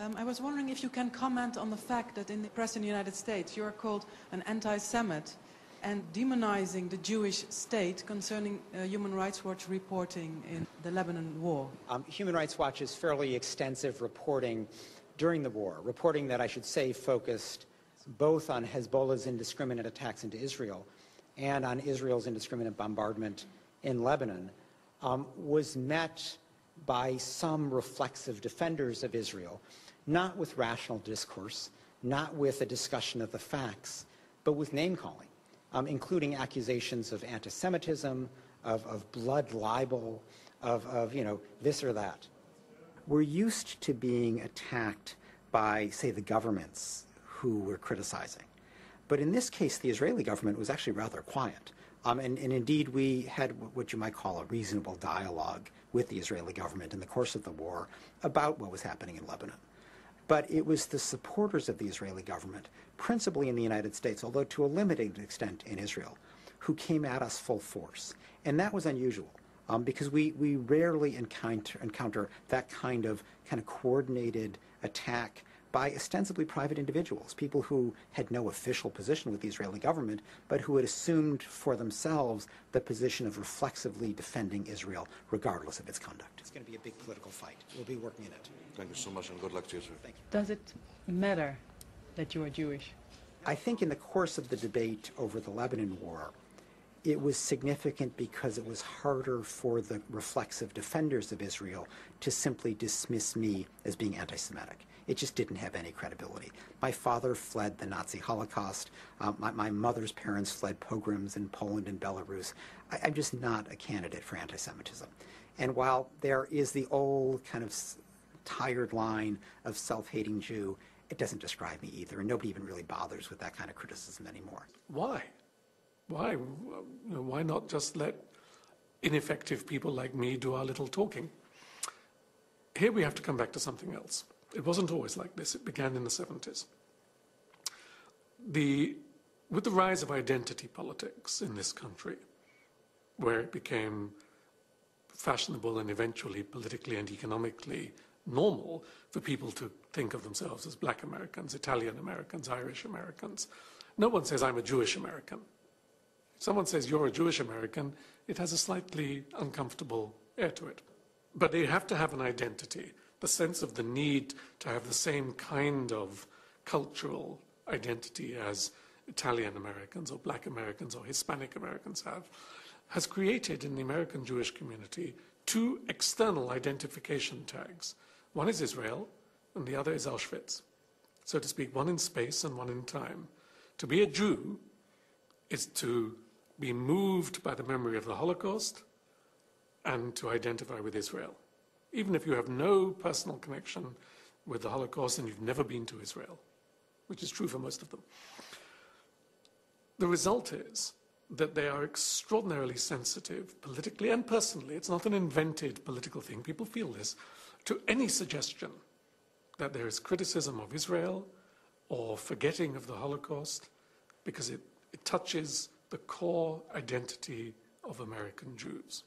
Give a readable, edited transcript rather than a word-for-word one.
I was wondering if you can comment on the fact that in the press in the United States you are called an anti-Semite and demonizing the Jewish state concerning Human Rights Watch reporting in the Lebanon war. Human Rights Watch's fairly extensive reporting during the war, reporting that I should say focused both on Hezbollah's indiscriminate attacks into Israel and on Israel's indiscriminate bombardment in Lebanon, was met by some reflexive defenders of Israel, not with rational discourse, not with a discussion of the facts, but with name-calling, including accusations of anti-Semitism, of blood libel, of this or that. We're used to being attacked by, say, the governments who we're criticizing. But in this case, the Israeli government was actually rather quiet. And indeed, we had what you might call a reasonable dialogue with the Israeli government in the course of the war about what was happening in Lebanon. But it was the supporters of the Israeli government, principally in the United States, although to a limited extent in Israel, who came at us full force. And that was unusual, because we rarely encounter that kind of coordinated attack by ostensibly private individuals, people who had no official position with the Israeli government, but who had assumed for themselves the position of reflexively defending Israel, regardless of its conduct. It's going to be a big political fight. We'll be working in it. Thank you so much, and good luck to you, sir. Thank you. Does it matter that you are Jewish? I think in the course of the debate over the Lebanon war, it was significant because it was harder for the reflexive defenders of Israel to simply dismiss me as being anti-Semitic. It just didn't have any credibility. My father fled the Nazi Holocaust. My mother's parents fled pogroms in Poland and Belarus. I'm just not a candidate for anti-Semitism. And while there is the old kind of tired line of self-hating Jew, it doesn't describe me either, and nobody even really bothers with that kind of criticism anymore. Why? Why? Why not just let ineffective people like me do our little talking? Here we have to come back to something else. It wasn't always like this. It began in the 70s. With the rise of identity politics in this country, where it became fashionable and eventually politically and economically normal for people to think of themselves as Black Americans, Italian Americans, Irish Americans, no one says, I'm a Jewish American. If someone says, you're a Jewish American, it has a slightly uncomfortable air to it. But they have to have an identity, the sense of the need to have the same kind of cultural identity as Italian Americans or Black Americans or Hispanic Americans have, has created in the American Jewish community two external identification tags. One is Israel, and the other is Auschwitz. So to speak, one in space and one in time. To be a Jew is to be moved by the memory of the Holocaust and to identify with Israel, even if you have no personal connection with the Holocaust and you've never been to Israel, which is true for most of them. The result is that they are extraordinarily sensitive, politically and personally. It's not an invented political thing. People feel this, to any suggestion that there is criticism of Israel or forgetting of the Holocaust, because it touches the core identity of American Jews.